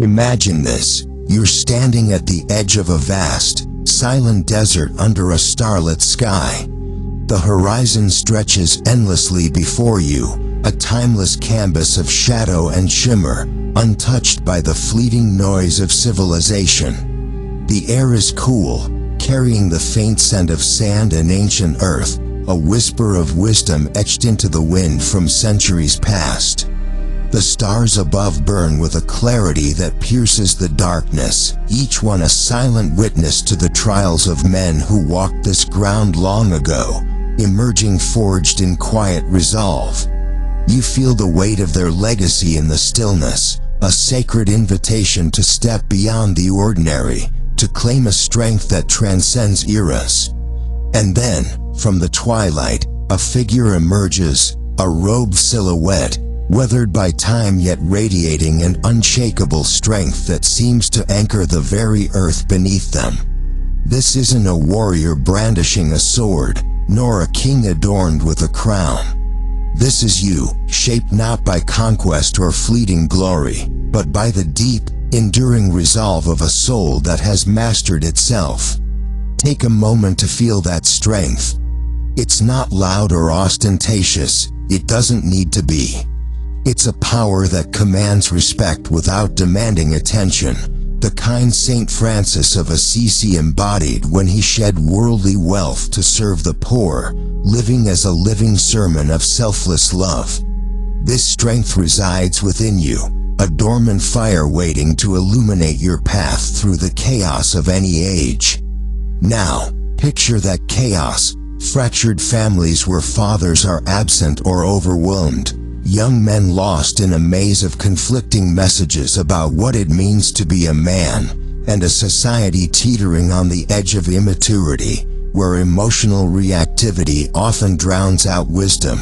Imagine this. You're standing at the edge of a vast, silent desert under a starlit sky. The horizon stretches endlessly before you, a timeless canvas of shadow and shimmer, untouched by the fleeting noise of civilization. The air is cool, carrying the faint scent of sand and ancient earth, a whisper of wisdom etched into the wind from centuries past. The stars above burn with a clarity that pierces the darkness, each one a silent witness to the trials of men who walked this ground long ago, emerging forged in quiet resolve. You feel the weight of their legacy in the stillness, a sacred invitation to step beyond the ordinary, to claim a strength that transcends eras. And then, from the twilight, a figure emerges, a robed silhouette, weathered by time yet radiating an unshakable strength that seems to anchor the very earth beneath them. This isn't a warrior brandishing a sword, nor a king adorned with a crown. This is you, shaped not by conquest or fleeting glory, but by the deep, enduring resolve of a soul that has mastered itself. Take a moment to feel that strength. It's not loud or ostentatious, it doesn't need to be. It's a power that commands respect without demanding attention, the kind Saint Francis of Assisi embodied when he shed worldly wealth to serve the poor, living as a living sermon of selfless love. This strength resides within you, a dormant fire waiting to illuminate your path through the chaos of any age. Now, picture that chaos, fractured families where fathers are absent or overwhelmed, young men lost in a maze of conflicting messages about what it means to be a man, and a society teetering on the edge of immaturity, where emotional reactivity often drowns out wisdom.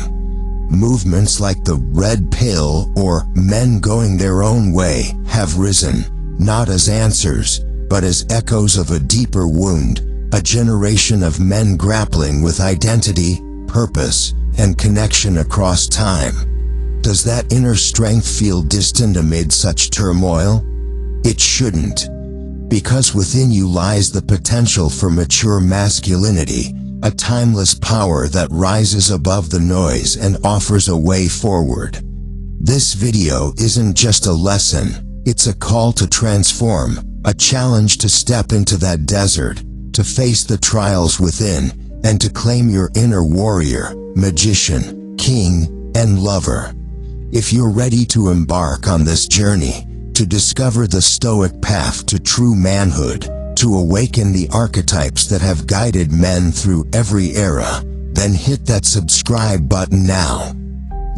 Movements like the Red Pill or Men Going Their Own Way have risen, not as answers, but as echoes of a deeper wound, a generation of men grappling with identity, purpose, and connection across time. Does that inner strength feel distant amid such turmoil? It shouldn't. Because within you lies the potential for mature masculinity, a timeless power that rises above the noise and offers a way forward. This video isn't just a lesson, it's a call to transform, a challenge to step into that desert, to face the trials within, and to claim your inner warrior, magician, king, and lover. If you're ready to embark on this journey, to discover the Stoic path to true manhood, to awaken the archetypes that have guided men through every era, then hit that subscribe button now.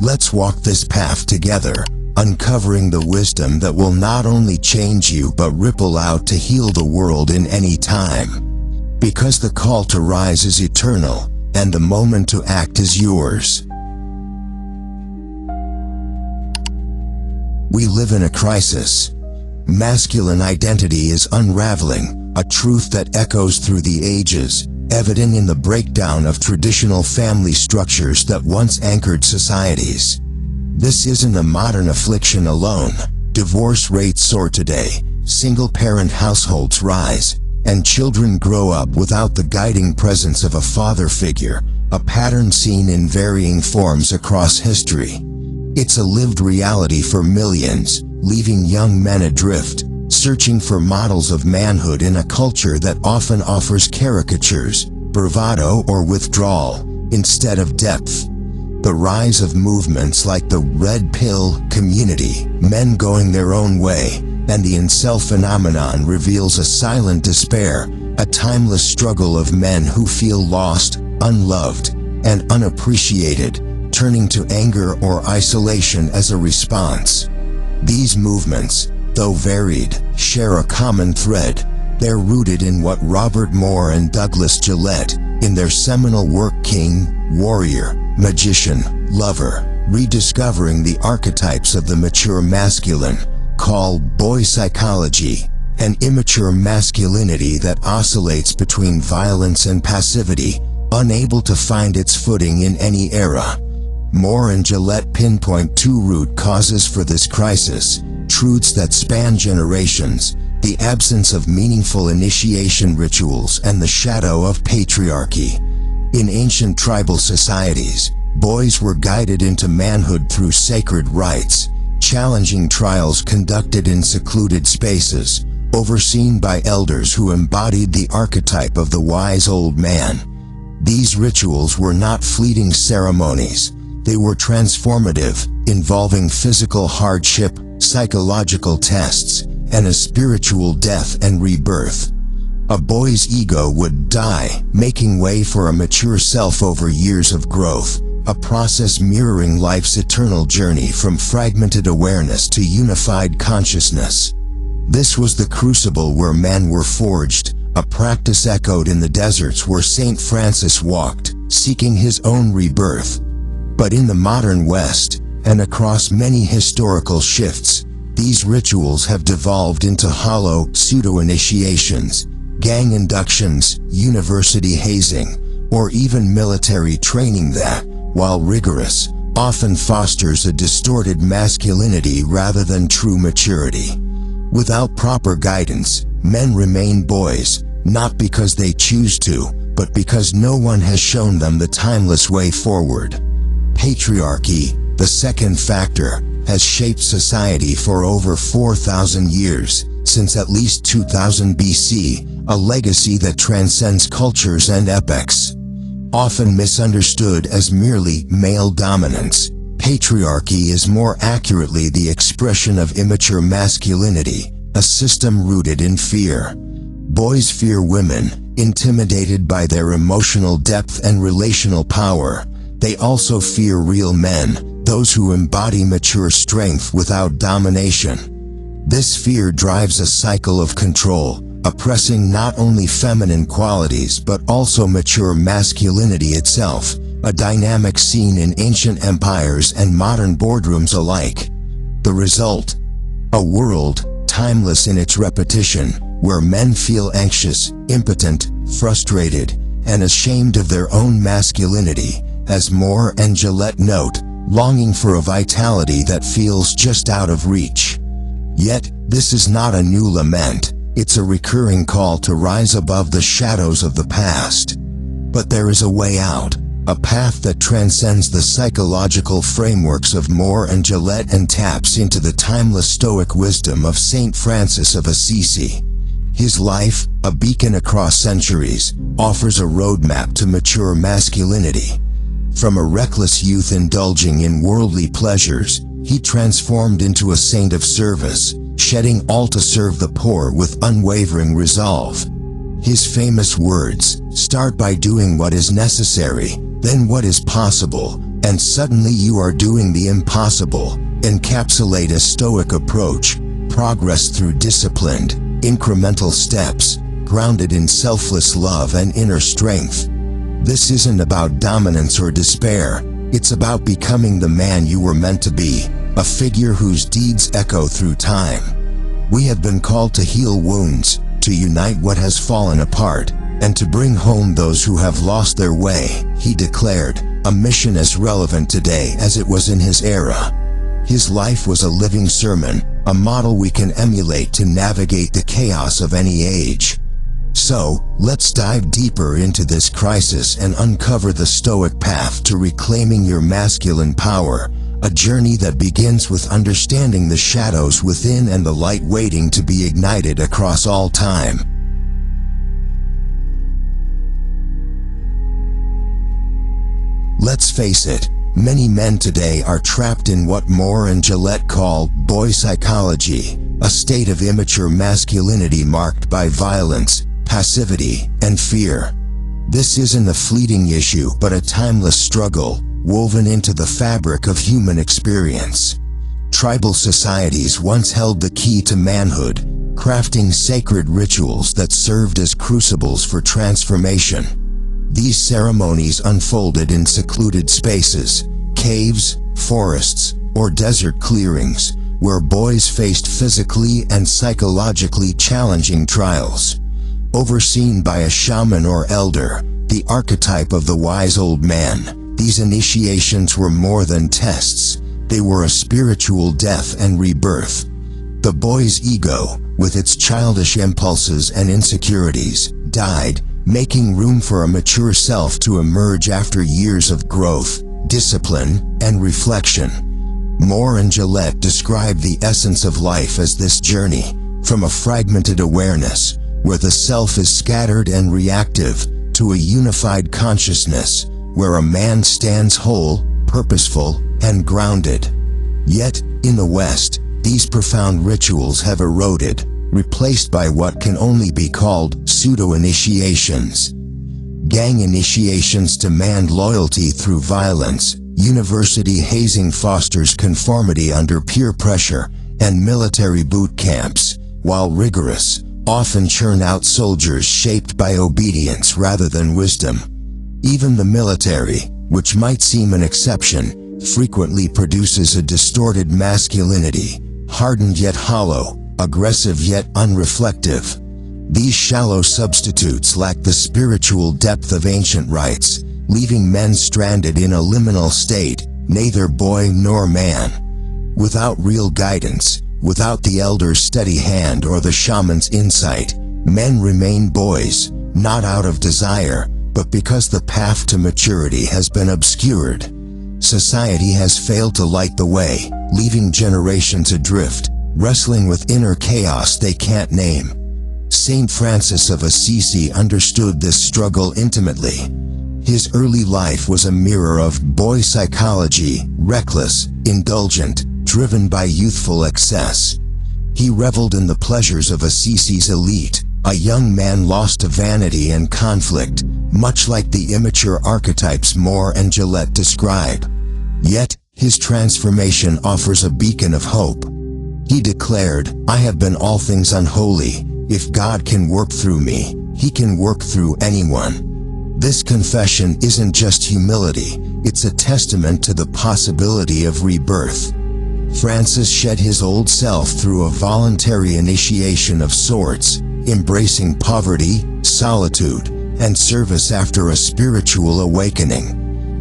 Let's walk this path together, uncovering the wisdom that will not only change you but ripple out to heal the world in any time. Because the call to rise is eternal, and the moment to act is yours. We live in a crisis. Masculine identity is unraveling, a truth that echoes through the ages, evident in the breakdown of traditional family structures that once anchored societies. This isn't a modern affliction alone. Divorce rates soar today, single-parent households rise, and children grow up without the guiding presence of a father figure, a pattern seen in varying forms across history. It's a lived reality for millions, leaving young men adrift, searching for models of manhood in a culture that often offers caricatures, bravado, or withdrawal, instead of depth. The rise of movements like the Red Pill community, Men Going Their Own Way, and the incel phenomenon reveals a silent despair, a timeless struggle of men who feel lost, unloved, and unappreciated, turning to anger or isolation as a response. These movements, though varied, share a common thread. They're rooted in what Robert Moore and Douglas Gillette, in their seminal work King, Warrior, Magician, Lover, Rediscovering the Archetypes of the Mature Masculine, call boy psychology, an immature masculinity that oscillates between violence and passivity, unable to find its footing in any era. Moore and Gillette pinpoint two root causes for this crisis: truths that span generations, the absence of meaningful initiation rituals, and the shadow of patriarchy. In ancient tribal societies, boys were guided into manhood through sacred rites, challenging trials conducted in secluded spaces, overseen by elders who embodied the archetype of the wise old man. These rituals were not fleeting ceremonies. They were transformative, involving physical hardship, psychological tests, and a spiritual death and rebirth. A boy's ego would die, making way for a mature self over years of growth, a process mirroring life's eternal journey from fragmented awareness to unified consciousness. This was the crucible where men were forged, a practice echoed in the deserts where St. Francis walked, seeking his own rebirth. But in the modern West, and across many historical shifts, these rituals have devolved into hollow pseudo-initiations, gang inductions, university hazing, or even military training that, while rigorous, often fosters a distorted masculinity rather than true maturity. Without proper guidance, men remain boys, not because they choose to, but because no one has shown them the timeless way forward. Patriarchy, the second factor, has shaped society for over 4,000 years, since at least 2000 BC, a legacy that transcends cultures and epochs. Often misunderstood as merely male dominance, patriarchy is more accurately the expression of immature masculinity, a system rooted in fear. Boys fear women, intimidated by their emotional depth and relational power. They also fear real men, those who embody mature strength without domination. This fear drives a cycle of control, oppressing not only feminine qualities but also mature masculinity itself, a dynamic seen in ancient empires and modern boardrooms alike. The result? A world, timeless in its repetition, where men feel anxious, impotent, frustrated, and ashamed of their own masculinity, as Moore and Gillette note, longing for a vitality that feels just out of reach. Yet, this is not a new lament, it's a recurring call to rise above the shadows of the past. But there is a way out, a path that transcends the psychological frameworks of Moore and Gillette and taps into the timeless Stoic wisdom of St. Francis of Assisi. His life, a beacon across centuries, offers a roadmap to mature masculinity. From a reckless youth indulging in worldly pleasures, he transformed into a saint of service, shedding all to serve the poor with unwavering resolve. His famous words, "Start by doing what is necessary, then what is possible, and suddenly you are doing the impossible," encapsulate a Stoic approach, progress through disciplined, incremental steps, grounded in selfless love and inner strength. This isn't about dominance or despair, it's about becoming the man you were meant to be, a figure whose deeds echo through time. We have been called to heal wounds, to unite what has fallen apart, and to bring home those who have lost their way, he declared, a mission as relevant today as it was in his era. His life was a living sermon, a model we can emulate to navigate the chaos of any age. So, let's dive deeper into this crisis and uncover the Stoic path to reclaiming your masculine power, a journey that begins with understanding the shadows within and the light waiting to be ignited across all time. Let's face it, many men today are trapped in what Moore and Gillette call boy psychology, a state of immature masculinity marked by violence, passivity, and fear. This isn't a fleeting issue but a timeless struggle, woven into the fabric of human experience. Tribal societies once held the key to manhood, crafting sacred rituals that served as crucibles for transformation. These ceremonies unfolded in secluded spaces, caves, forests, or desert clearings, where boys faced physically and psychologically challenging trials. Overseen by a shaman or elder, the archetype of the wise old man, these initiations were more than tests, they were a spiritual death and rebirth. The boy's ego, with its childish impulses and insecurities, died, making room for a mature self to emerge after years of growth, discipline, and reflection. Moore and Gillette describe the essence of life as this journey, from a fragmented awareness, where the self is scattered and reactive, to a unified consciousness, where a man stands whole, purposeful, and grounded. Yet, in the West, these profound rituals have eroded, replaced by what can only be called pseudo-initiations. Gang initiations demand loyalty through violence, university hazing fosters conformity under peer pressure, and military boot camps, while rigorous, often churn out soldiers shaped by obedience rather than wisdom. Even the military, which might seem an exception, frequently produces a distorted masculinity, hardened yet hollow, aggressive yet unreflective. These shallow substitutes lack the spiritual depth of ancient rites, leaving men stranded in a liminal state, neither boy nor man. Without real guidance, without the elder's steady hand or the shaman's insight, men remain boys, not out of desire, but because the path to maturity has been obscured. Society has failed to light the way, leaving generations adrift, wrestling with inner chaos they can't name. Saint Francis of Assisi understood this struggle intimately. His early life was a mirror of boy psychology, reckless, indulgent, driven by youthful excess. He reveled in the pleasures of Assisi's elite, a young man lost to vanity and conflict, much like the immature archetypes Moore and Gillette describe. Yet, his transformation offers a beacon of hope. He declared, "I have been all things unholy. If God can work through me, He can work through anyone." This confession isn't just humility, it's a testament to the possibility of rebirth. Francis shed his old self through a voluntary initiation of sorts, embracing poverty, solitude, and service after a spiritual awakening.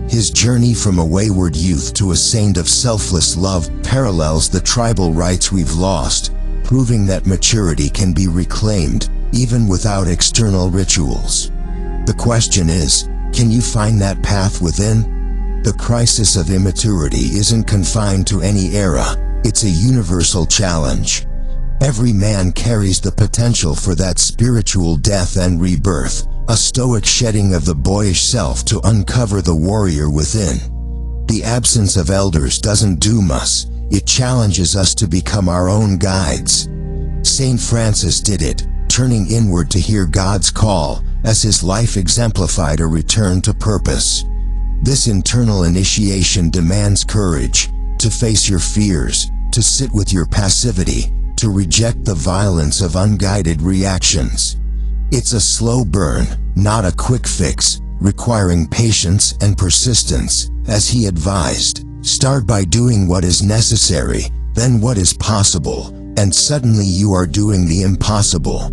His journey from a wayward youth to a saint of selfless love parallels the tribal rites we've lost, proving that maturity can be reclaimed, even without external rituals. The question is, can you find that path within? The crisis of immaturity isn't confined to any era, it's a universal challenge. Every man carries the potential for that spiritual death and rebirth, a stoic shedding of the boyish self to uncover the warrior within. The absence of elders doesn't doom us, it challenges us to become our own guides. Saint Francis did it, turning inward to hear God's call, as his life exemplified a return to purpose. This internal initiation demands courage, to face your fears, to sit with your passivity, to reject the violence of unguided reactions. It's a slow burn, not a quick fix, requiring patience and persistence, as he advised. Start by doing what is necessary, then what is possible, and suddenly you are doing the impossible.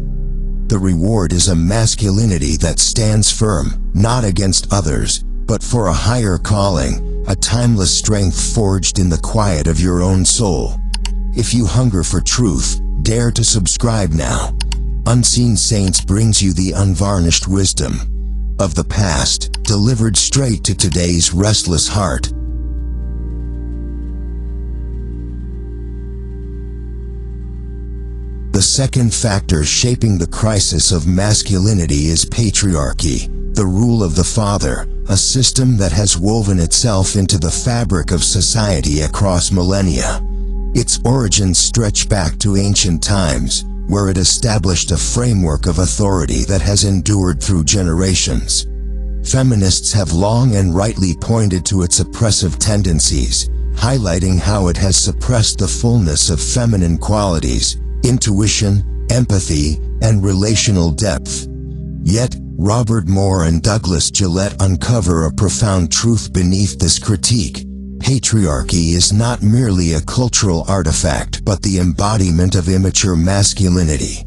The reward is a masculinity that stands firm, not against others, but for a higher calling, a timeless strength forged in the quiet of your own soul. If you hunger for truth, dare to subscribe now. Unseen Saints brings you the unvarnished wisdom of the past, delivered straight to today's restless heart. The second factor shaping the crisis of masculinity is patriarchy, the rule of the father, a system that has woven itself into the fabric of society across millennia. Its origins stretch back to ancient times, where it established a framework of authority that has endured through generations. Feminists have long and rightly pointed to its oppressive tendencies, highlighting how it has suppressed the fullness of feminine qualities, intuition, empathy, and relational depth. Yet, Robert Moore and Douglas Gillette uncover a profound truth beneath this critique. Patriarchy is not merely a cultural artifact but the embodiment of immature masculinity.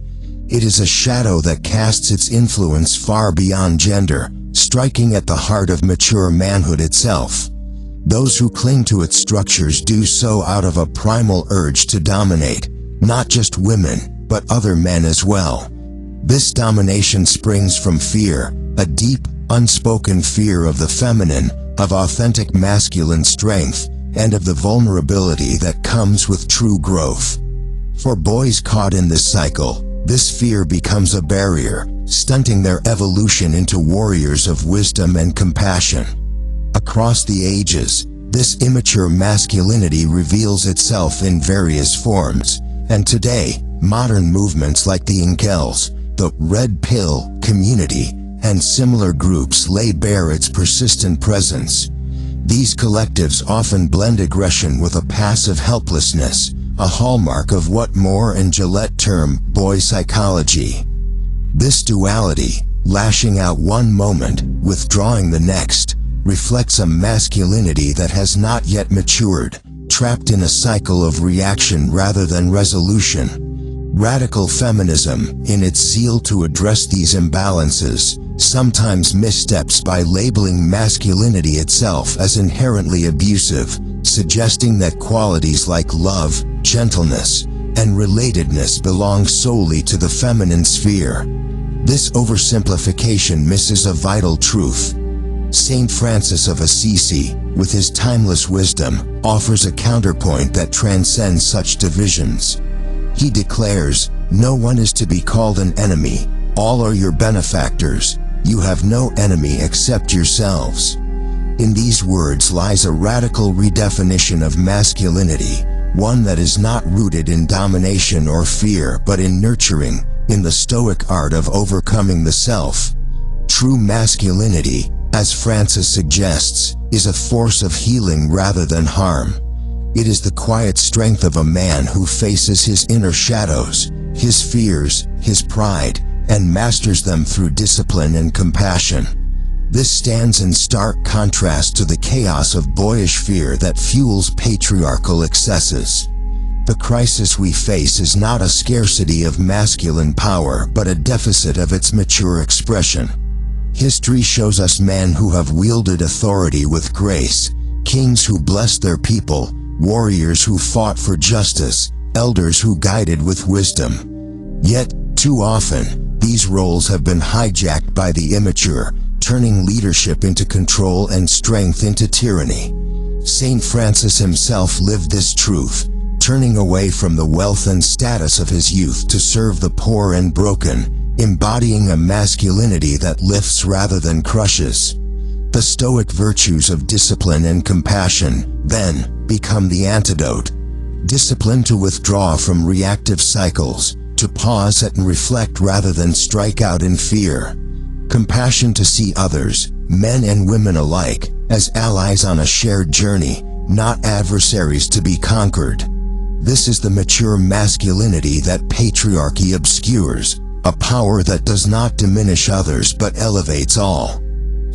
It is a shadow that casts its influence far beyond gender, striking at the heart of mature manhood itself. Those who cling to its structures do so out of a primal urge to dominate, not just women, but other men as well. This domination springs from fear, a deep, unspoken fear of the feminine, of authentic masculine strength, and of the vulnerability that comes with true growth. For boys caught in this cycle, this fear becomes a barrier, stunting their evolution into warriors of wisdom and compassion. Across the ages, this immature masculinity reveals itself in various forms, and today, modern movements like the Incels, the Red Pill community, and similar groups lay bare its persistent presence. These collectives often blend aggression with a passive helplessness, a hallmark of what Moore and Gillette term boy psychology. This duality, lashing out one moment, withdrawing the next, reflects a masculinity that has not yet matured, trapped in a cycle of reaction rather than resolution. Radical feminism, in its zeal to address these imbalances, sometimes missteps by labeling masculinity itself as inherently abusive, suggesting that qualities like love, gentleness, and relatedness belong solely to the feminine sphere. This oversimplification misses a vital truth. Saint Francis of Assisi, with his timeless wisdom, offers a counterpoint that transcends such divisions. He declares, "No one is to be called an enemy. All are your benefactors. You have no enemy except yourselves." In these words lies a radical redefinition of masculinity, one that is not rooted in domination or fear but in nurturing, in the Stoic art of overcoming the self. True masculinity, as Francis suggests, is a force of healing rather than harm. It is the quiet strength of a man who faces his inner shadows, his fears, his pride, and masters them through discipline and compassion. This stands in stark contrast to the chaos of boyish fear that fuels patriarchal excesses. The crisis we face is not a scarcity of masculine power but a deficit of its mature expression. History shows us men who have wielded authority with grace, kings who blessed their people, warriors who fought for justice, elders who guided with wisdom. Yet, too often, these roles have been hijacked by the immature, turning leadership into control and strength into tyranny. Saint Francis himself lived this truth, turning away from the wealth and status of his youth to serve the poor and broken, embodying a masculinity that lifts rather than crushes. The Stoic virtues of discipline and compassion, then, become the antidote. Discipline to withdraw from reactive cycles, to pause and reflect rather than strike out in fear. Compassion to see others, men and women alike, as allies on a shared journey, not adversaries to be conquered. This is the mature masculinity that patriarchy obscures, a power that does not diminish others but elevates all.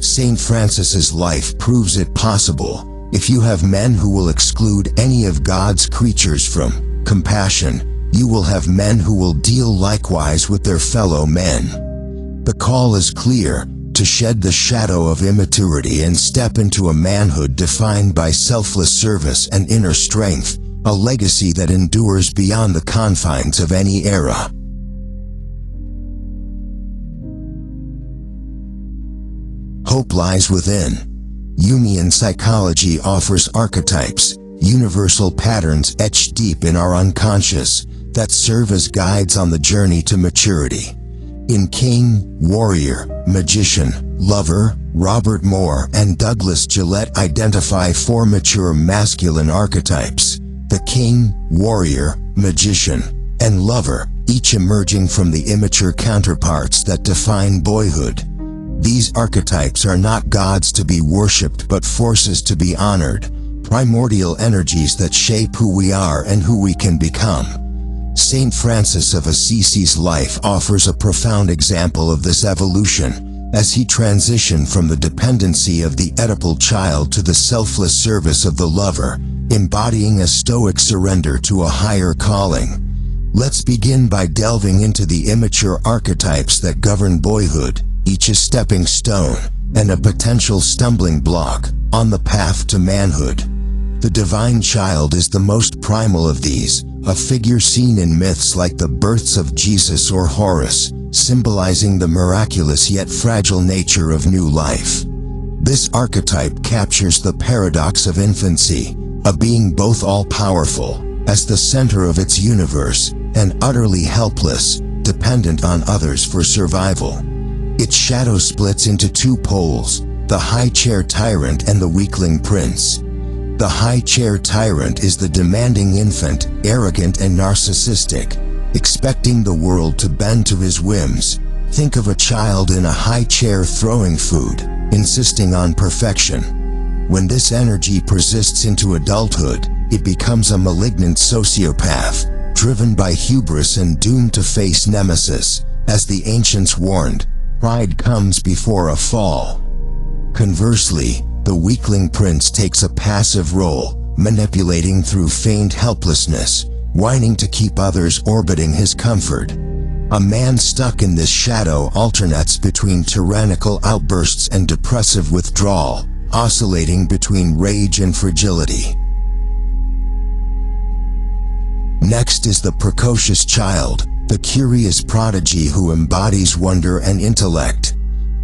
Saint Francis's life proves it possible. If you have men who will exclude any of God's creatures from compassion, you will have men who will deal likewise with their fellow men. The call is clear, to shed the shadow of immaturity and step into a manhood defined by selfless service and inner strength, a legacy that endures beyond the confines of any era. Hope lies within. Jungian psychology offers archetypes, universal patterns etched deep in our unconscious, that serve as guides on the journey to maturity. In King, Warrior, Magician, Lover, Robert Moore and Douglas Gillette identify four mature masculine archetypes: the King, Warrior, Magician, and Lover, each emerging from the immature counterparts that define boyhood. These archetypes are not gods to be worshipped but forces to be honored, primordial energies that shape who we are and who we can become. Saint Francis of Assisi's life offers a profound example of this evolution, as he transitioned from the dependency of the Oedipal child to the selfless service of the lover, embodying a stoic surrender to a higher calling. Let's begin by delving into the immature archetypes that govern boyhood, each a stepping stone, and a potential stumbling block, on the path to manhood. The divine child is the most primal of these, a figure seen in myths like the births of Jesus or Horus, symbolizing the miraculous yet fragile nature of new life. This archetype captures the paradox of infancy, a being both all-powerful, as the center of its universe, and utterly helpless, dependent on others for survival. Its shadow splits into two poles, the high chair tyrant and the weakling prince. The high chair tyrant is the demanding infant, arrogant and narcissistic, expecting the world to bend to his whims. Think of a child in a high chair throwing food, insisting on perfection. When this energy persists into adulthood, it becomes a malignant sociopath, driven by hubris and doomed to face nemesis. As the ancients warned, pride comes before a fall. Conversely, the weakling prince takes a passive role, manipulating through feigned helplessness, whining to keep others orbiting his comfort. A man stuck in this shadow alternates between tyrannical outbursts and depressive withdrawal, oscillating between rage and fragility. Next is the precocious child, the curious prodigy who embodies wonder and intellect.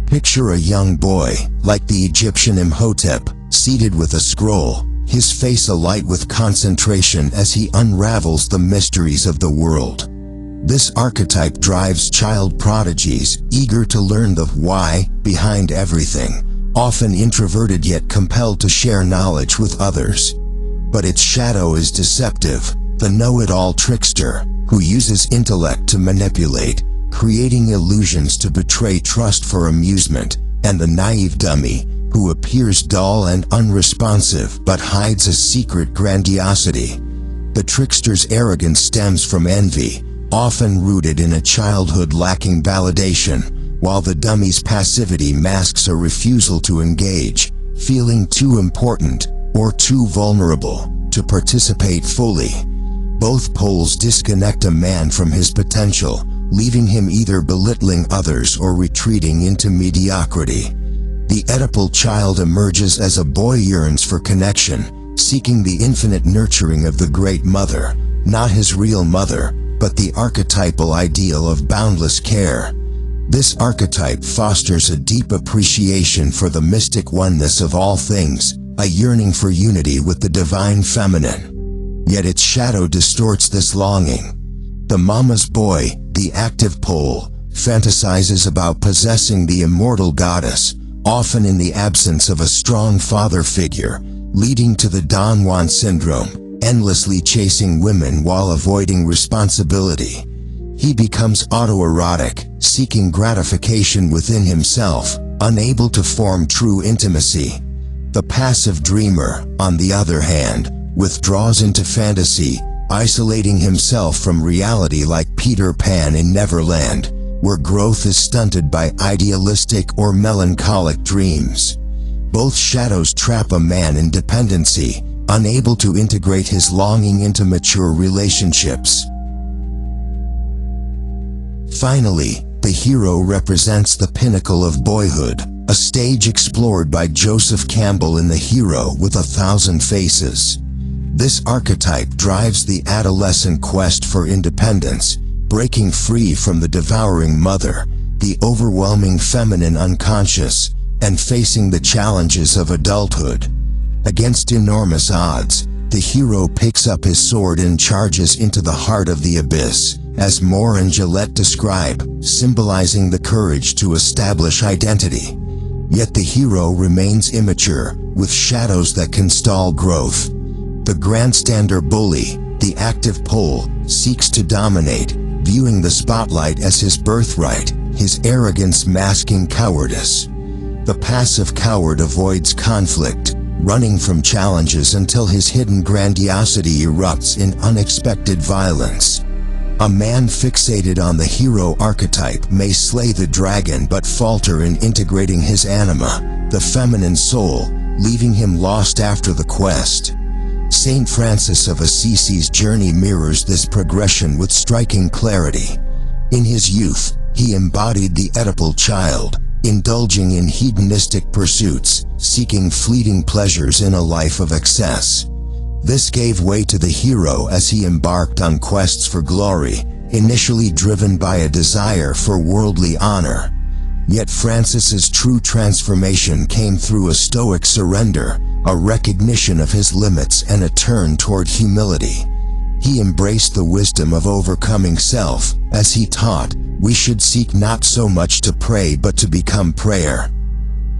Picture a young boy, like the Egyptian Imhotep, seated with a scroll, his face alight with concentration as he unravels the mysteries of the world. This archetype drives child prodigies, eager to learn the why behind everything, often introverted yet compelled to share knowledge with others. But its shadow is deceptive, the know-it-all trickster, who uses intellect to manipulate, creating illusions to betray trust for amusement, and the naive dummy, who appears dull and unresponsive but hides a secret grandiosity. The trickster's arrogance stems from envy, often rooted in a childhood lacking validation, while the dummy's passivity masks a refusal to engage, feeling too important or too vulnerable to participate fully. Both poles disconnect a man from his potential, leaving him either belittling others or retreating into mediocrity. The Oedipal child emerges as a boy yearns for connection, seeking the infinite nurturing of the Great Mother, not his real mother, but the archetypal ideal of boundless care. This archetype fosters a deep appreciation for the mystic oneness of all things, a yearning for unity with the divine feminine. Yet its shadow distorts this longing. The mama's boy, the active pole, fantasizes about possessing the immortal goddess, often in the absence of a strong father figure, leading to the Don Juan syndrome, endlessly chasing women while avoiding responsibility. He becomes autoerotic, seeking gratification within himself, unable to form true intimacy. The passive dreamer, on the other hand, withdraws into fantasy, isolating himself from reality like Peter Pan in Neverland, where growth is stunted by idealistic or melancholic dreams. Both shadows trap a man in dependency, unable to integrate his longing into mature relationships. Finally, the hero represents the pinnacle of boyhood, a stage explored by Joseph Campbell in The Hero with a Thousand Faces. This archetype drives the adolescent quest for independence, breaking free from the devouring mother, the overwhelming feminine unconscious, and facing the challenges of adulthood. Against enormous odds, the hero picks up his sword and charges into the heart of the abyss, as Moore and Gillette describe, symbolizing the courage to establish identity. Yet the hero remains immature, with shadows that can stall growth. The grandstander bully, the active pole, seeks to dominate, viewing the spotlight as his birthright, his arrogance masking cowardice. The passive coward avoids conflict, running from challenges until his hidden grandiosity erupts in unexpected violence. A man fixated on the hero archetype may slay the dragon but falter in integrating his anima, the feminine soul, leaving him lost after the quest. Saint Francis of Assisi's journey mirrors this progression with striking clarity. In his youth, he embodied the Oedipal child, indulging in hedonistic pursuits, seeking fleeting pleasures in a life of excess. This gave way to the hero as he embarked on quests for glory, initially driven by a desire for worldly honor. Yet Francis's true transformation came through a stoic surrender, a recognition of his limits and a turn toward humility. He embraced the wisdom of overcoming self, as he taught, we should seek not so much to pray but to become prayer.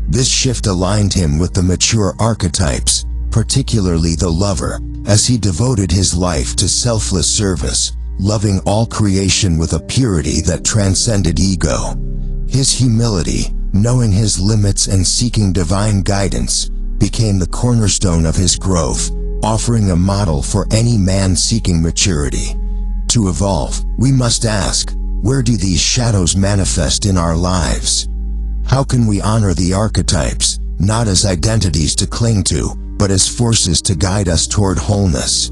This shift aligned him with the mature archetypes, particularly the lover, as he devoted his life to selfless service, loving all creation with a purity that transcended ego. His humility, knowing his limits and seeking divine guidance, became the cornerstone of his growth, offering a model for any man seeking maturity. To evolve, we must ask, where do these shadows manifest in our lives? How can we honor the archetypes, not as identities to cling to, but as forces to guide us toward wholeness?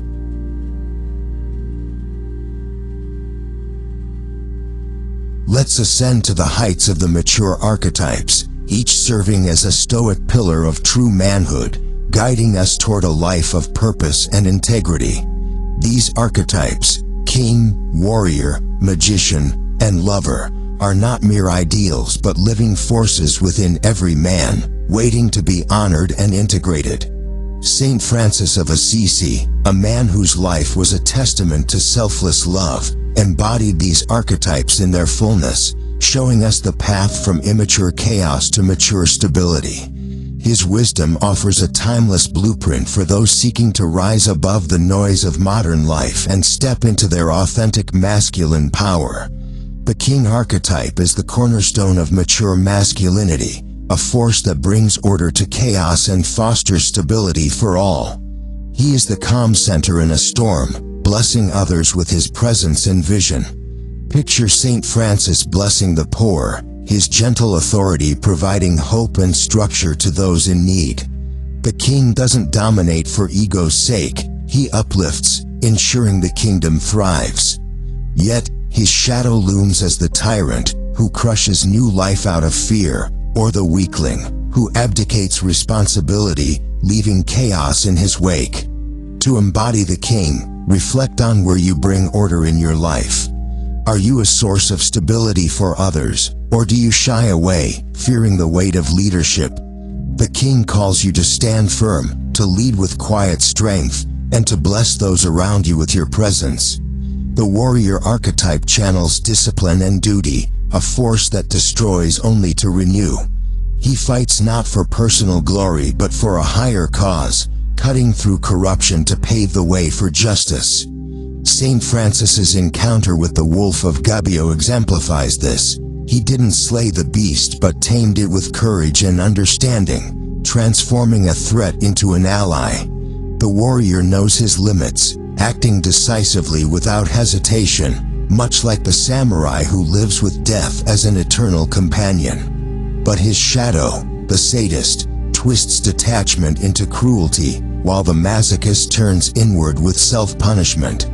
Let's ascend to the heights of the mature archetypes, each serving as a stoic pillar of true manhood, guiding us toward a life of purpose and integrity. These archetypes, king, warrior, magician, and lover, are not mere ideals but living forces within every man, waiting to be honored and integrated. Saint Francis of Assisi, a man whose life was a testament to selfless love, embodied these archetypes in their fullness, showing us the path from immature chaos to mature stability. His wisdom offers a timeless blueprint for those seeking to rise above the noise of modern life and step into their authentic masculine power. The king archetype is the cornerstone of mature masculinity, a force that brings order to chaos and fosters stability for all. He is the calm center in a storm, blessing others with his presence and vision. Picture Saint Francis blessing the poor, his gentle authority providing hope and structure to those in need. The king doesn't dominate for ego's sake, he uplifts, ensuring the kingdom thrives. Yet, his shadow looms as the tyrant, who crushes new life out of fear, or the weakling, who abdicates responsibility, leaving chaos in his wake. To embody the king, reflect on where you bring order in your life. Are you a source of stability for others, or do you shy away, fearing the weight of leadership? The king calls you to stand firm, to lead with quiet strength, and to bless those around you with your presence. The warrior archetype channels discipline and duty, a force that destroys only to renew. He fights not for personal glory but for a higher cause, cutting through corruption to pave the way for justice. Saint Francis's encounter with the wolf of Gubbio exemplifies this. He didn't slay the beast but tamed it with courage and understanding, transforming a threat into an ally. The warrior knows his limits, acting decisively without hesitation, much like the samurai who lives with death as an eternal companion. But his shadow, the sadist, twists detachment into cruelty, while the masochist turns inward with self-punishment.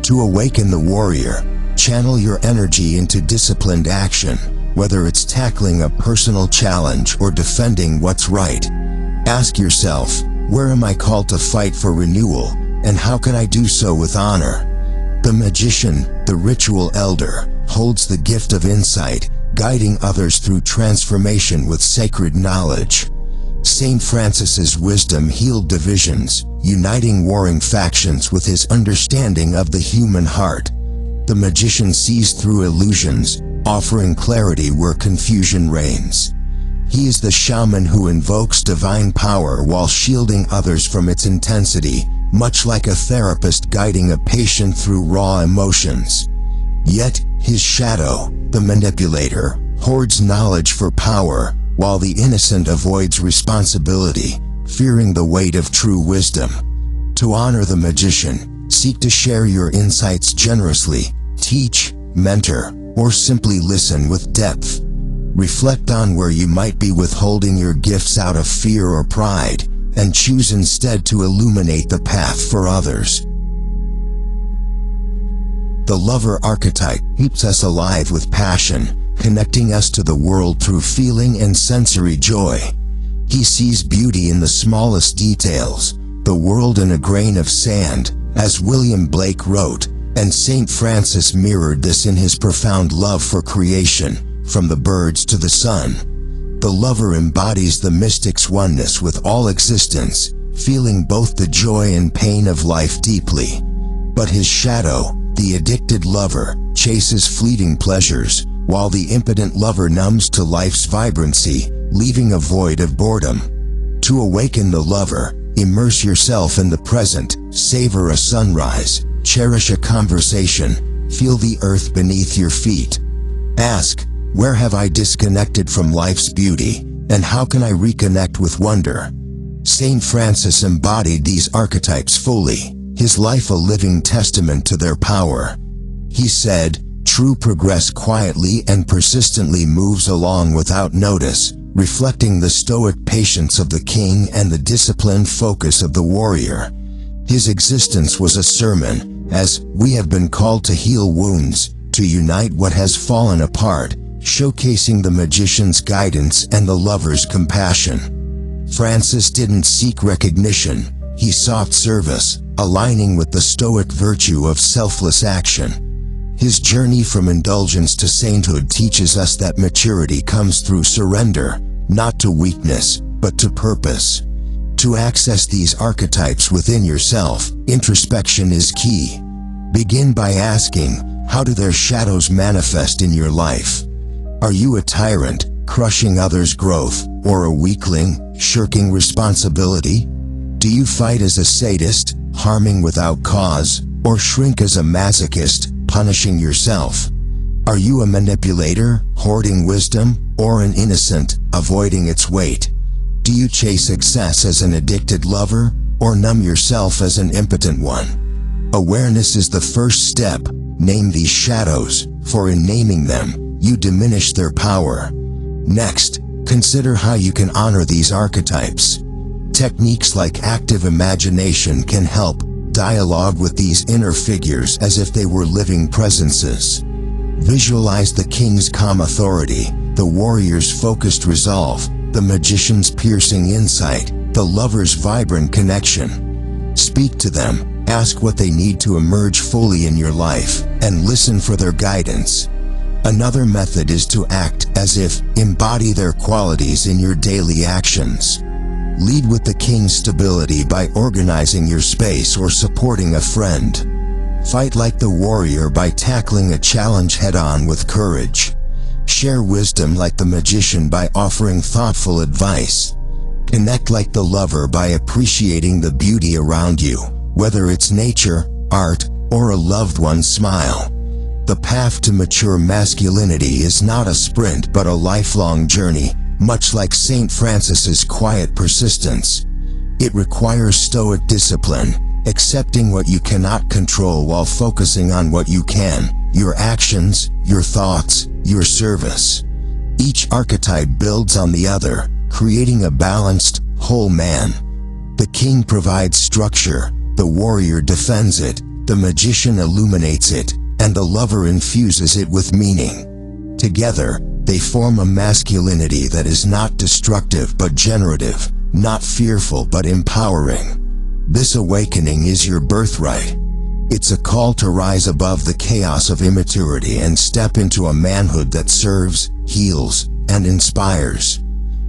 To awaken the warrior, channel your energy into disciplined action, whether it's tackling a personal challenge or defending what's right. Ask yourself, where am I called to fight for renewal, and how can I do so with honor? The magician, the ritual elder, holds the gift of insight, guiding others through transformation with sacred knowledge. Saint Francis's wisdom healed divisions, uniting warring factions with his understanding of the human heart. The magician sees through illusions, offering clarity where confusion reigns. He is the shaman who invokes divine power while shielding others from its intensity, much like a therapist guiding a patient through raw emotions. Yet, his shadow, the manipulator, hoards knowledge for power, while the innocent avoids responsibility, fearing the weight of true wisdom. To honor the magician, seek to share your insights generously, teach, mentor, or simply listen with depth. Reflect on where you might be withholding your gifts out of fear or pride, and choose instead to illuminate the path for others. The lover archetype keeps us alive with passion, connecting us to the world through feeling and sensory joy. He sees beauty in the smallest details, the the world in a grain of sand, as William Blake wrote, and St. Francis mirrored this in his profound love for creation, from the birds to the sun. The lover embodies the mystic's oneness with all existence, feeling both the joy and pain of life deeply. But his shadow, the addicted lover, chases fleeting pleasures, while the impotent lover numbs to life's vibrancy, leaving a void of boredom. To awaken the lover, immerse yourself in the present, savor a sunrise, cherish a conversation, feel the earth beneath your feet. Ask, where have I disconnected from life's beauty, and how can I reconnect with wonder? St. Francis embodied these archetypes fully, his life a living testament to their power. He said, "True progress quietly and persistently moves along without notice, reflecting the stoic patience of the king and the disciplined focus of the warrior." His existence was a sermon, as we have been called to heal wounds, to unite what has fallen apart, showcasing the magician's guidance and the lover's compassion. Francis didn't seek recognition, he sought service, aligning with the stoic virtue of selfless action. His journey from indulgence to sainthood teaches us that maturity comes through surrender, not to weakness, but to purpose. To access these archetypes within yourself, introspection is key. Begin by asking, how do their shadows manifest in your life? Are you a tyrant, crushing others' growth, or a weakling, shirking responsibility? Do you fight as a sadist, harming without cause, or shrink as a masochist, punishing yourself? Are you a manipulator, hoarding wisdom, or an innocent, avoiding its weight? Do you chase success as an addicted lover, or numb yourself as an impotent one? Awareness is the first step. Name these shadows, for in naming them, you diminish their power. Next, consider how you can honor these archetypes. Techniques like active imagination can help. Dialogue with these inner figures as if they were living presences. Visualize the king's calm authority, the warrior's focused resolve, the magician's piercing insight, the lover's vibrant connection. Speak to them, ask what they need to emerge fully in your life, and listen for their guidance. Another method is to act as if, embody their qualities in your daily actions. Lead with the king's stability by organizing your space or supporting a friend. Fight like the warrior by tackling a challenge head-on with courage. Share wisdom like the magician by offering thoughtful advice. Connect like the lover by appreciating the beauty around you, whether it's nature, art, or a loved one's smile. The path to mature masculinity is not a sprint but a lifelong journey, much like St. Francis's quiet persistence. It requires stoic discipline, accepting what you cannot control while focusing on what you can, your actions, your thoughts, your service. Each archetype builds on the other, creating a balanced, whole man. The king provides structure, the warrior defends it, the magician illuminates it, and the lover infuses it with meaning. Together, they form a masculinity that is not destructive but generative, not fearful but empowering. This awakening is your birthright. It's a call to rise above the chaos of immaturity and step into a manhood that serves, heals, and inspires.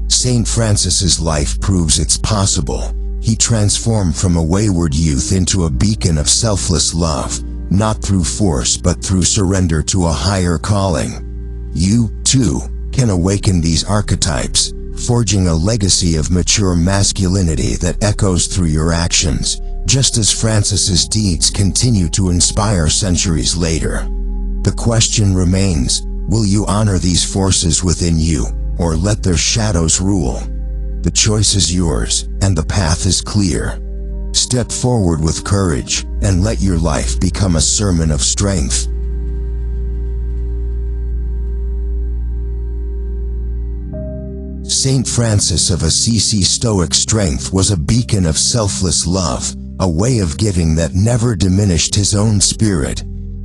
St. Francis's life proves it's possible. He transformed from a wayward youth into a beacon of selfless love, not through force but through surrender to a higher calling. You, too, can awaken these archetypes, forging a legacy of mature masculinity that echoes through your actions, just as Francis's deeds continue to inspire centuries later. The question remains, will you honor these forces within you, or let their shadows rule? The choice is yours, and the path is clear. Step forward with courage, and let your life become a sermon of strength. St. Francis of Assisi's stoic strength was a beacon of selfless love, a way of giving that never diminished his own spirit.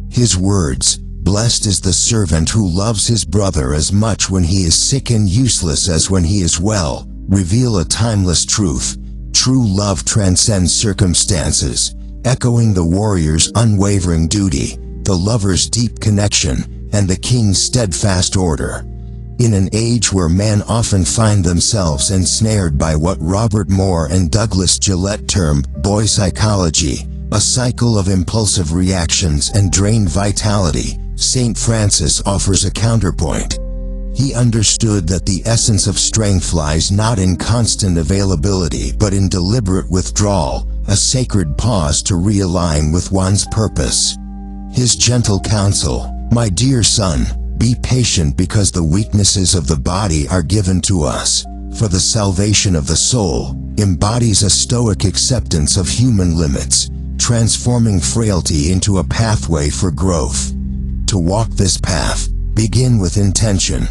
His words, "Blessed is the servant who loves his brother as much when he is sick and useless as when he is well," reveal a timeless truth. True love transcends circumstances, echoing the warrior's unwavering duty, the lover's deep connection, and the king's steadfast order. In an age where men often find themselves ensnared by what Robert Moore and Douglas Gillette term boy psychology, a cycle of impulsive reactions and drained vitality, St. Francis offers a counterpoint. He understood that the essence of strength lies not in constant availability but in deliberate withdrawal, a sacred pause to realign with one's purpose. His gentle counsel, "My dear son, be patient because the weaknesses of the body are given to us, for the salvation of the soul," embodies a stoic acceptance of human limits, transforming frailty into a pathway for growth. To walk this path, begin with intention.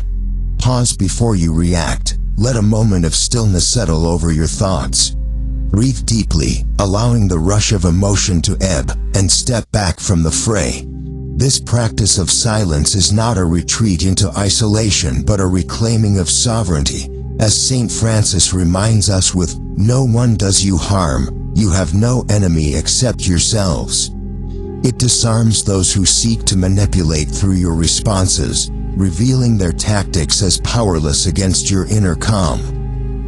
Pause before you react. Let a moment of stillness settle over your thoughts. Breathe deeply, allowing the rush of emotion to ebb, and step back from the fray. This practice of silence is not a retreat into isolation but a reclaiming of sovereignty. As St. Francis reminds us with, "No one does you harm, you have no enemy except yourselves." It disarms those who seek to manipulate through your responses, revealing their tactics as powerless against your inner calm.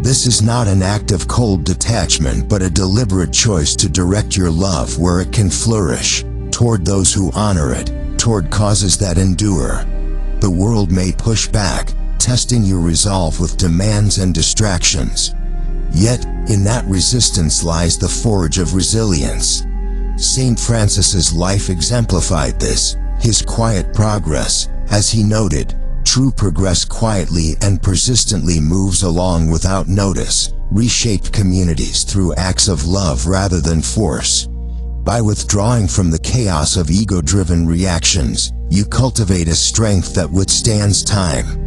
This is not an act of cold detachment but a deliberate choice to direct your love where it can flourish, toward those who honor it, toward causes that endure. The world may push back, testing your resolve with demands and distractions. Yet, in that resistance lies the forge of resilience. St. Francis's life exemplified this, his quiet progress. As he noted, true progress quietly and persistently moves along without notice, reshaped communities through acts of love rather than force. By withdrawing from the chaos of ego-driven reactions, you cultivate a strength that withstands time.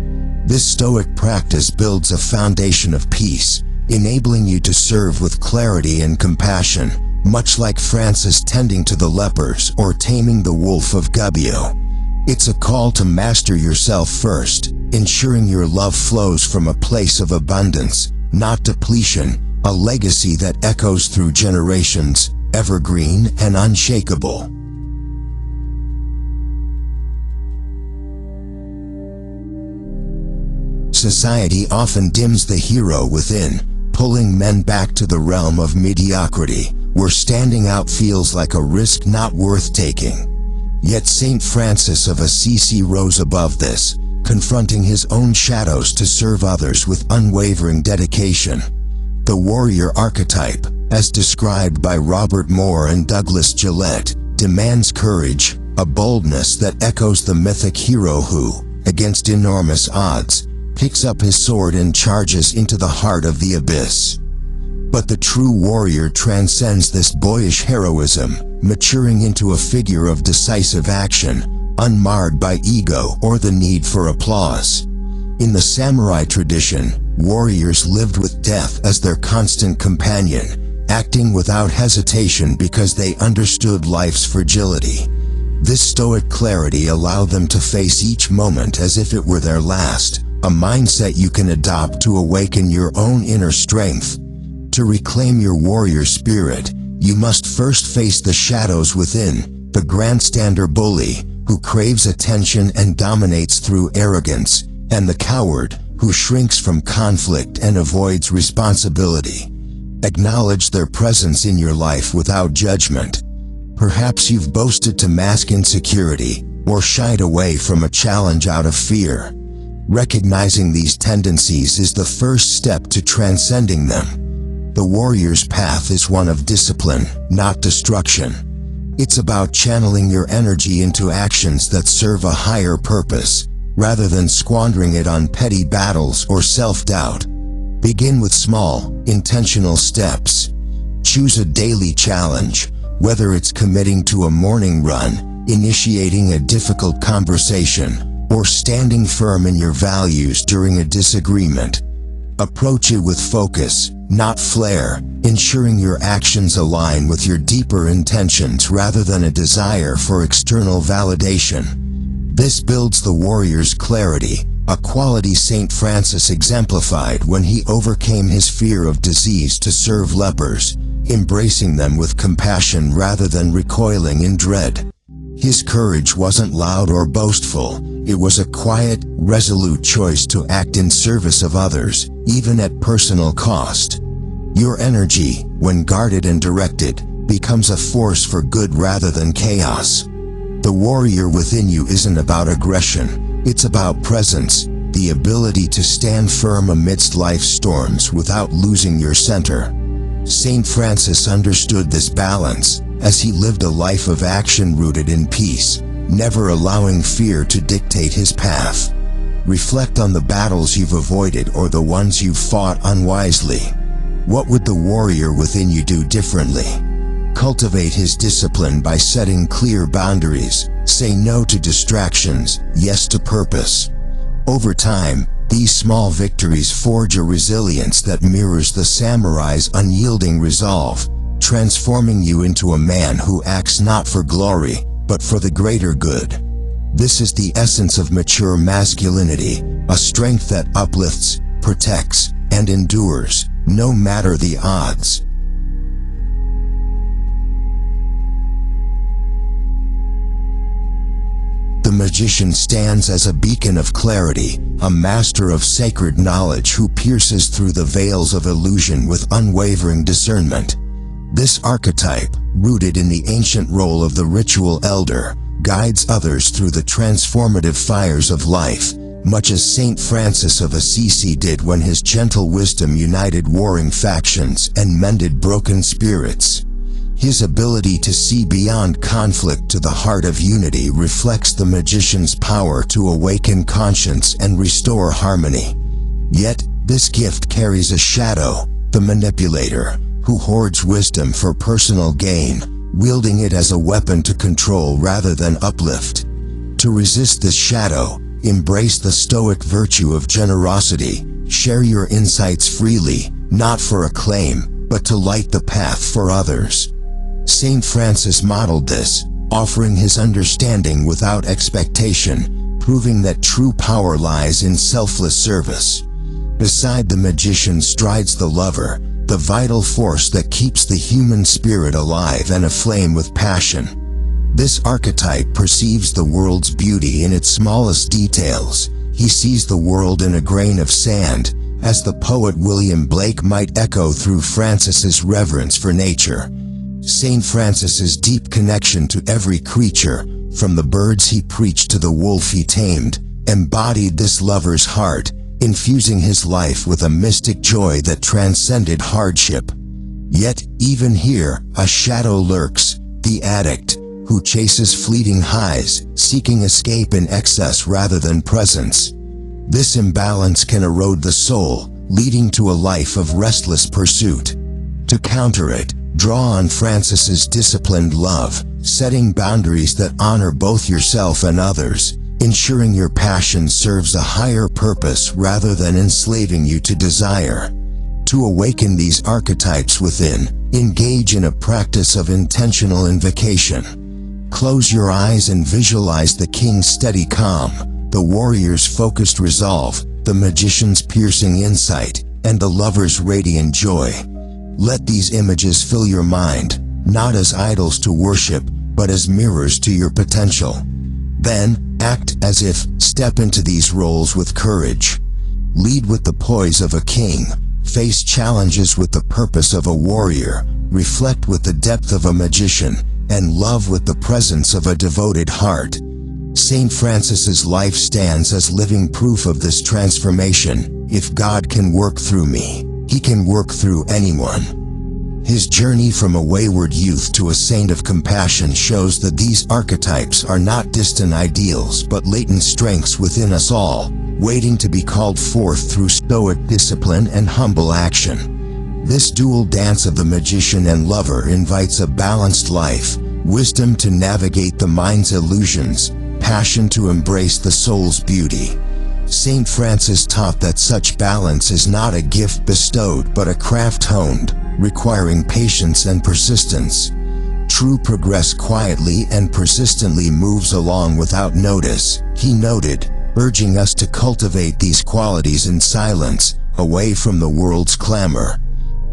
This stoic practice builds a foundation of peace, enabling you to serve with clarity and compassion, much like Francis tending to the lepers or taming the wolf of Gubbio. It's a call to master yourself first, ensuring your love flows from a place of abundance, not depletion, a legacy that echoes through generations, evergreen and unshakable. Society often dims the hero within, pulling men back to the realm of mediocrity, where standing out feels like a risk not worth taking. Yet St. Francis of Assisi rose above this, confronting his own shadows to serve others with unwavering dedication. The warrior archetype, as described by Robert Moore and Douglas Gillette, demands courage, a boldness that echoes the mythic hero who, against enormous odds, picks up his sword and charges into the heart of the abyss. But the true warrior transcends this boyish heroism, maturing into a figure of decisive action, unmarred by ego or the need for applause. In the samurai tradition, warriors lived with death as their constant companion, acting without hesitation because they understood life's fragility. This stoic clarity allowed them to face each moment as if it were their last, a mindset you can adopt to awaken your own inner strength. To reclaim your warrior spirit, you must first face the shadows within, the grandstander bully, who craves attention and dominates through arrogance, and the coward, who shrinks from conflict and avoids responsibility. Acknowledge their presence in your life without judgment. Perhaps you've boasted to mask insecurity, or shied away from a challenge out of fear. Recognizing these tendencies is the first step to transcending them. The warrior's path is one of discipline, not destruction. It's about channeling your energy into actions that serve a higher purpose, rather than squandering it on petty battles or self-doubt. Begin with small, intentional steps. Choose a daily challenge, whether it's committing to a morning run, initiating a difficult conversation, or standing firm in your values during a disagreement. Approach it with focus, not flair, ensuring your actions align with your deeper intentions rather than a desire for external validation. This builds the warrior's clarity, a quality Saint Francis exemplified when he overcame his fear of disease to serve lepers, embracing them with compassion rather than recoiling in dread. His courage wasn't loud or boastful, it was a quiet, resolute choice to act in service of others, even at personal cost. Your energy, when guarded and directed, becomes a force for good rather than chaos. The warrior within you isn't about aggression, it's about presence, the ability to stand firm amidst life's storms without losing your center. Saint Francis understood this balance, as he lived a life of action rooted in peace, never allowing fear to dictate his path. Reflect on the battles you've avoided or the ones you've fought unwisely. What would the warrior within you do differently? Cultivate his discipline by setting clear boundaries. Say no to distractions, yes to purpose. Over time, these small victories forge a resilience that mirrors the samurai's unyielding resolve, transforming you into a man who acts not for glory, but for the greater good. This is the essence of mature masculinity, a strength that uplifts, protects, and endures, no matter the odds. The magician stands as a beacon of clarity, a master of sacred knowledge who pierces through the veils of illusion with unwavering discernment. This archetype, rooted in the ancient role of the ritual elder, guides others through the transformative fires of life, much as Saint Francis of Assisi did when his gentle wisdom united warring factions and mended broken spirits. His ability to see beyond conflict to the heart of unity reflects the magician's power to awaken conscience and restore harmony. Yet, this gift carries a shadow, the manipulator, who hoards wisdom for personal gain, wielding it as a weapon to control rather than uplift. To resist this shadow, embrace the Stoic virtue of generosity. Share your insights freely, not for acclaim, but to light the path for others. Saint Francis modeled this, offering his understanding without expectation, proving that true power lies in selfless service. Beside the magician strides the lover, the vital force that keeps the human spirit alive and aflame with passion. This archetype perceives the world's beauty in its smallest details. He sees the world in a grain of sand, as the poet William Blake might echo through Francis's reverence for nature. Saint Francis's deep connection to every creature, from the birds he preached to the wolf he tamed, embodied this lover's heart, infusing his life with a mystic joy that transcended hardship. Yet, even here, a shadow lurks, the addict, who chases fleeting highs, seeking escape in excess rather than presence. This imbalance can erode the soul, leading to a life of restless pursuit. To counter it, draw on Francis's disciplined love, setting boundaries that honor both yourself and others, ensuring your passion serves a higher purpose rather than enslaving you to desire. To awaken these archetypes within, engage in a practice of intentional invocation. Close your eyes and visualize the king's steady calm, the warrior's focused resolve, the magician's piercing insight, and the lover's radiant joy. Let these images fill your mind, not as idols to worship, but as mirrors to your potential. Then, act as if, step into these roles with courage. Lead with the poise of a king, face challenges with the purpose of a warrior, reflect with the depth of a magician, and love with the presence of a devoted heart. Saint Francis's life stands as living proof of this transformation. If God can work through me, He can work through anyone. His journey from a wayward youth to a saint of compassion shows that these archetypes are not distant ideals but latent strengths within us all, waiting to be called forth through stoic discipline and humble action. This dual dance of the magician and lover invites a balanced life, wisdom to navigate the mind's illusions, passion to embrace the soul's beauty. Saint Francis taught that such balance is not a gift bestowed but a craft honed, requiring patience and persistence. True progress quietly and persistently moves along without notice. He noted, urging us to cultivate these qualities in silence, away from the world's clamor.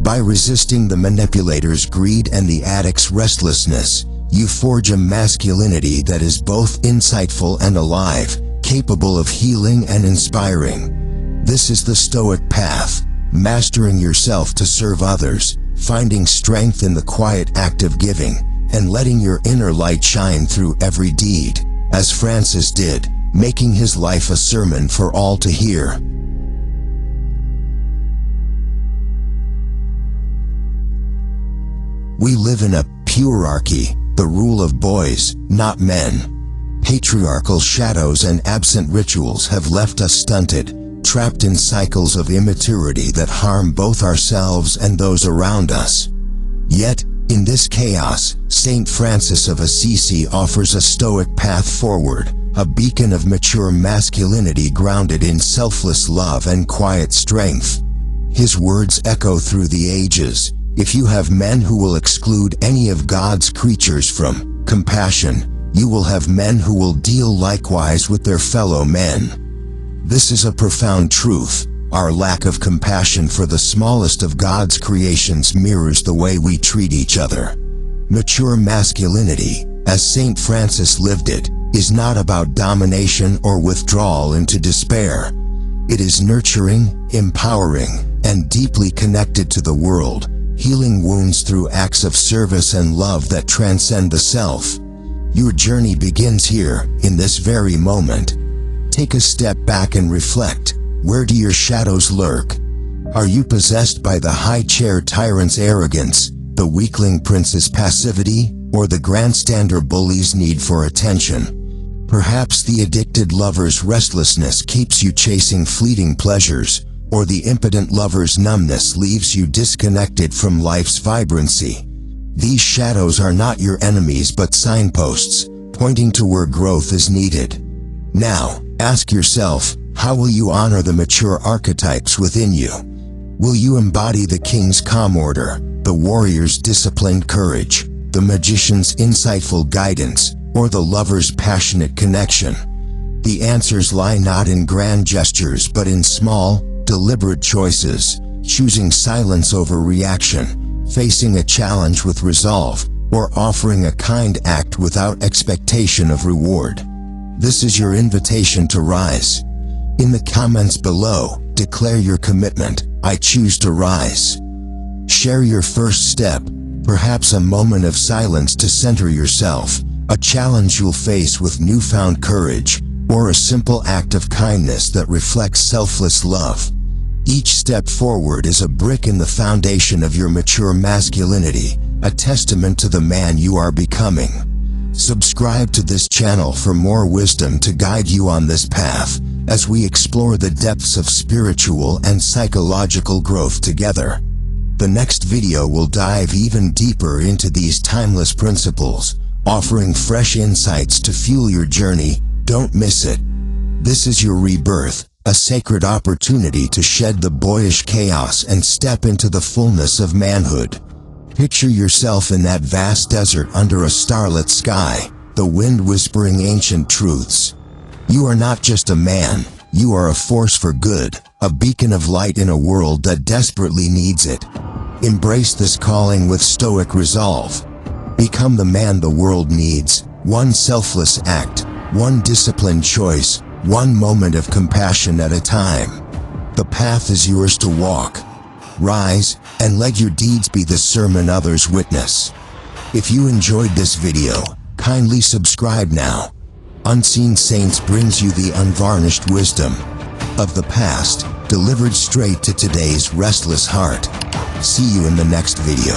By resisting the manipulator's greed and the addict's restlessness, you forge a masculinity that is both insightful and alive, capable of healing and inspiring. This is the Stoic path, mastering yourself to serve others, finding strength in the quiet act of giving, and letting your inner light shine through every deed, as Francis did, making his life a sermon for all to hear. We live in a purarchy, the rule of boys, not men. Patriarchal shadows and absent rituals have left us stunted, trapped in cycles of immaturity that harm both ourselves and those around us. Yet, in this chaos, Saint Francis of Assisi offers a Stoic path forward, a beacon of mature masculinity grounded in selfless love and quiet strength. His words echo through the ages. If you have men who will exclude any of God's creatures from compassion, you will have men who will deal likewise with their fellow men. This is a profound truth. Our lack of compassion for the smallest of God's creations mirrors the way we treat each other. Mature masculinity, as Saint Francis lived it, is not about domination or withdrawal into despair. It is nurturing, empowering, and deeply connected to the world, healing wounds through acts of service and love that transcend the self. Your journey begins here, in this very moment. Take a step back and reflect. Where do your shadows lurk? Are you possessed by the high-chair tyrant's arrogance, the weakling prince's passivity, or the grandstander bully's need for attention? Perhaps the addicted lover's restlessness keeps you chasing fleeting pleasures, or the impotent lover's numbness leaves you disconnected from life's vibrancy. These shadows are not your enemies but signposts, pointing to where growth is needed. Now, ask yourself, how will you honor the mature archetypes within you? Will you embody the king's calm order, the warrior's disciplined courage, the magician's insightful guidance, or the lover's passionate connection? The answers lie not in grand gestures but in small, deliberate choices, choosing silence over reaction, facing a challenge with resolve, or offering a kind act without expectation of reward. This is your invitation to rise. In the comments below, declare your commitment. I choose to rise. Share your first step, perhaps a moment of silence to center yourself, a challenge you'll face with newfound courage, or a simple act of kindness that reflects selfless love. Each step forward is a brick in the foundation of your mature masculinity, a testament to the man you are becoming. Subscribe to this channel for more wisdom to guide you on this path, as we explore the depths of spiritual and psychological growth together. The next video will dive even deeper into these timeless principles, offering fresh insights to fuel your journey. Don't miss it. This is your rebirth, a sacred opportunity to shed the boyish chaos and step into the fullness of manhood. Picture yourself in that vast desert under a starlit sky, the wind whispering ancient truths. You are not just a man, you are a force for good, a beacon of light in a world that desperately needs it. Embrace this calling with stoic resolve. Become the man the world needs, one selfless act, one disciplined choice, one moment of compassion at a time. The path is yours to walk. Rise, and let your deeds be the sermon others witness. If you enjoyed this video, kindly subscribe now. Unseen Saints brings you the unvarnished wisdom of the past, delivered straight to today's restless heart. See you in the next video.